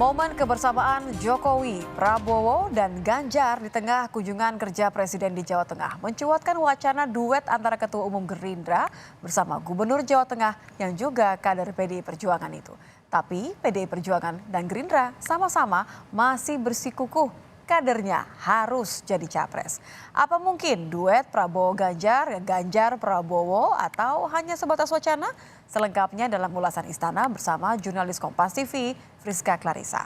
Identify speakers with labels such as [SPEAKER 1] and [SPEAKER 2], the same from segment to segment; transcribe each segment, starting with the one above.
[SPEAKER 1] Momen kebersamaan Jokowi, Prabowo, dan Ganjar di tengah kunjungan kerja Presiden di Jawa Tengah mencuatkan wacana duet antara Ketua Umum Gerindra bersama Gubernur Jawa Tengah yang juga kader PDI Perjuangan itu. Tapi PDI Perjuangan dan Gerindra sama-sama masih bersikukuh kadernya harus jadi capres. Apa mungkin duet Prabowo-Ganjar, Ganjar-Prabowo atau hanya sebatas wacana? Selengkapnya dalam ulasan Istana bersama jurnalis Kompas TV, Friska Clarissa.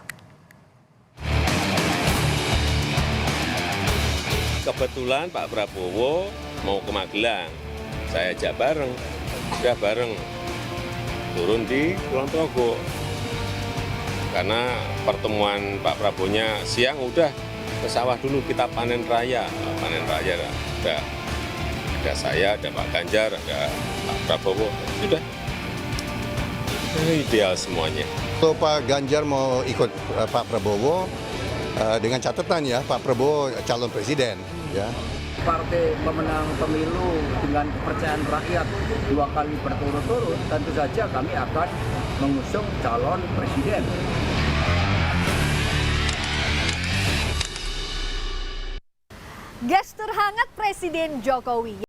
[SPEAKER 2] Kebetulan Pak Prabowo mau ke Magelang, saya ajak bareng, sudah bareng turun di Kulon Progo. Karena pertemuan Pak Prabowo-nya siang udah ke sawah dulu kita panen raya ada saya, ada Pak Ganjar, ada Pak Prabowo, sudah ideal semuanya.
[SPEAKER 3] Kalau Pak Ganjar mau ikut Pak Prabowo, dengan catatan ya Pak Prabowo calon presiden. Ya.
[SPEAKER 4] Partai pemenang pemilu dengan kepercayaan rakyat 2 kali berturut-turut, tentu saja kami akan mengusung calon presiden.
[SPEAKER 5] Gestur hangat Presiden Jokowi.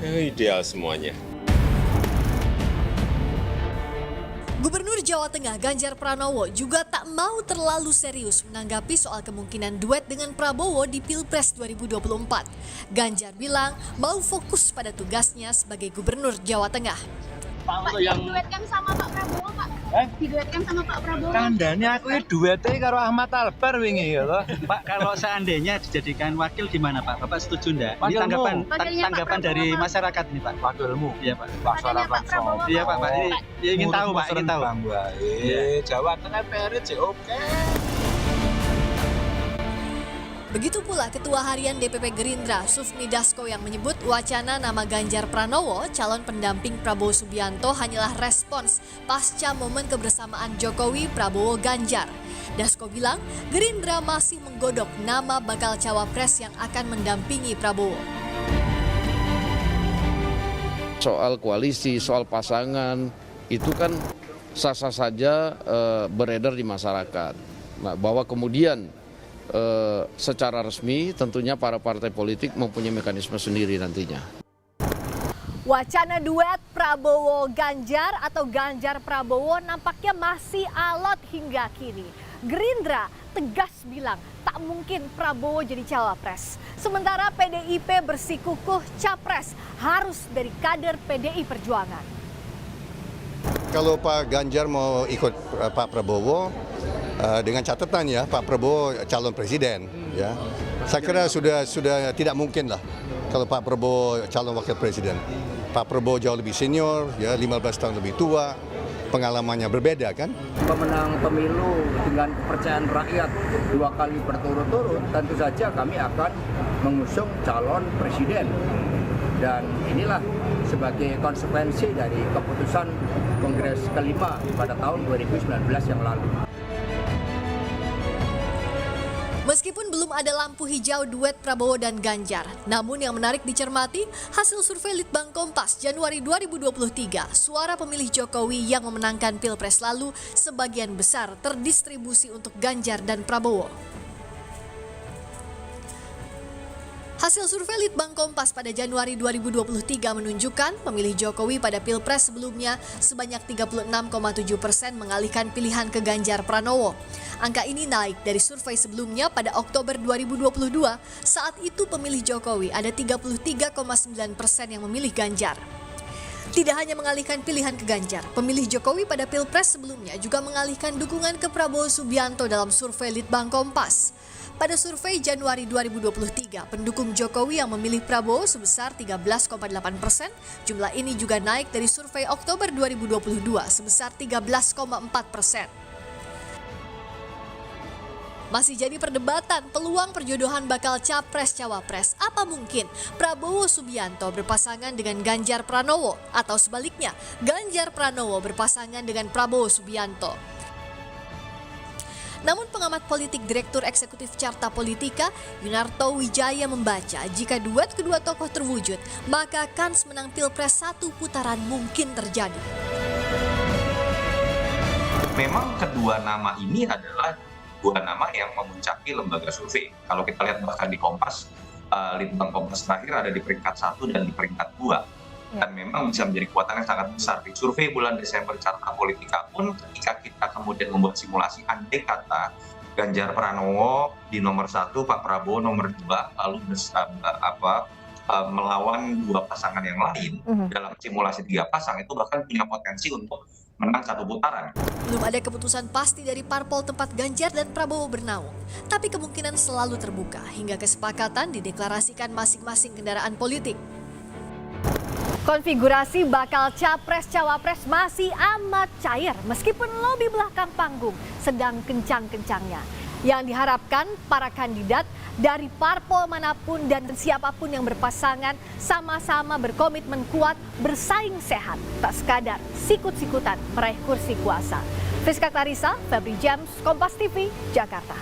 [SPEAKER 2] Ideal semuanya.
[SPEAKER 5] Gubernur Jawa Tengah Ganjar Pranowo juga tak mau terlalu serius menanggapi soal kemungkinan duet dengan Prabowo di Pilpres 2024. Ganjar bilang mau fokus pada tugasnya sebagai Gubernur Jawa Tengah.
[SPEAKER 6] Pak, diduetkan sama Pak Prabowo, Pak? Diduetkan sama Pak Prabowo?
[SPEAKER 7] Kandane aku duetnya karo Ahmad Albar wingi ya loh. Pak, kalau seandainya dijadikan wakil gimana Pak? Bapak setuju enggak? Ini tanggapan dari masyarakat ini Pak.
[SPEAKER 3] Wakilmu.
[SPEAKER 7] Iya Pak.
[SPEAKER 6] Wakilnya Pak Prabowo.
[SPEAKER 7] Iya Pak. Ini ingin tahu Pak, ingin tahu.
[SPEAKER 3] Jawa Tengah PRC oke.
[SPEAKER 5] Begitu pula Ketua Harian DPP Gerindra Sufmi Dasko yang menyebut wacana nama Ganjar Pranowo calon pendamping Prabowo Subianto hanyalah respons pasca momen kebersamaan Jokowi Prabowo Ganjar. Dasko bilang Gerindra masih menggodok nama bakal cawapres yang akan mendampingi Prabowo.
[SPEAKER 8] Soal koalisi, soal pasangan itu kan sah-sah saja beredar di masyarakat. Nah, bahwa kemudian secara resmi tentunya para partai politik mempunyai mekanisme sendiri nantinya.
[SPEAKER 5] Wacana duet Prabowo-Ganjar atau Ganjar-Prabowo nampaknya masih alot hingga kini. Gerindra tegas bilang tak mungkin Prabowo jadi cawapres. Sementara PDIP bersikukuh capres harus dari kader PDI Perjuangan.
[SPEAKER 3] Kalau Pak Ganjar mau ikut Pak Prabowo, dengan catatan ya Pak Prabowo calon presiden. Ya, saya kira sudah tidak mungkin lah kalau Pak Prabowo calon wakil presiden. Pak Prabowo jauh lebih senior, ya 15 tahun lebih tua, pengalamannya berbeda kan.
[SPEAKER 4] Pemenang pemilu dengan kepercayaan rakyat 2 kali berturut-turut, tentu saja kami akan mengusung calon presiden. Dan inilah sebagai konsekuensi dari keputusan Kongres kelima pada tahun 2019 yang lalu.
[SPEAKER 5] Meski Meskipun belum ada lampu hijau duet Prabowo dan Ganjar, namun yang menarik dicermati, hasil survei Litbang Kompas Januari 2023, suara pemilih Jokowi yang memenangkan Pilpres lalu sebagian besar terdistribusi untuk Ganjar dan Prabowo. Hasil survei Litbang Kompas pada Januari 2023 menunjukkan pemilih Jokowi pada Pilpres sebelumnya sebanyak 36,7% mengalihkan pilihan ke Ganjar Pranowo. Angka ini naik dari survei sebelumnya pada Oktober 2022, saat itu pemilih Jokowi ada 33,9% yang memilih Ganjar. Tidak hanya mengalihkan pilihan ke Ganjar, pemilih Jokowi pada Pilpres sebelumnya juga mengalihkan dukungan ke Prabowo Subianto dalam survei Litbang Kompas. Pada survei Januari 2023, pendukung Jokowi yang memilih Prabowo sebesar 13,8%, jumlah ini juga naik dari survei Oktober 2022 sebesar 13,4%. Masih jadi perdebatan peluang perjodohan bakal Capres-Cawapres. Apa mungkin Prabowo Subianto berpasangan dengan Ganjar Pranowo atau sebaliknya Ganjar Pranowo berpasangan dengan Prabowo Subianto? Namun pengamat politik Direktur Eksekutif Carta Politika, Yunarto Wijaya membaca jika duet kedua tokoh terwujud, maka kans menang Pilpres 1 putaran mungkin terjadi.
[SPEAKER 9] Memang kedua nama ini adalah dua nama yang memuncaki lembaga survei. Kalau kita lihat bahkan di Kompas, Litbang Kompas terakhir ada di peringkat 1 dan di peringkat 2. Dan memang bisa menjadi kekuatan yang sangat besar. Di survei bulan Desember Carta Politika pun ketika kita kemudian membuat simulasi, andai kata Ganjar Pranowo di nomor 1, Pak Prabowo nomor 2, lalu melawan dua pasangan yang lain dalam simulasi 3 pasang, itu bahkan punya potensi untuk menang 1 putaran.
[SPEAKER 5] Belum ada keputusan pasti dari parpol tempat Ganjar dan Prabowo bernaung, tapi kemungkinan selalu terbuka hingga kesepakatan dideklarasikan masing-masing kendaraan politik.
[SPEAKER 10] Konfigurasi bakal Capres-Cawapres masih amat cair meskipun lobi belakang panggung sedang kencang-kencangnya. Yang diharapkan para kandidat dari parpol manapun dan siapapun yang berpasangan sama-sama berkomitmen kuat, bersaing sehat, tak sekadar sikut-sikutan meraih kursi kuasa. Friska Clarissa, Febri James, Kompas TV, Jakarta.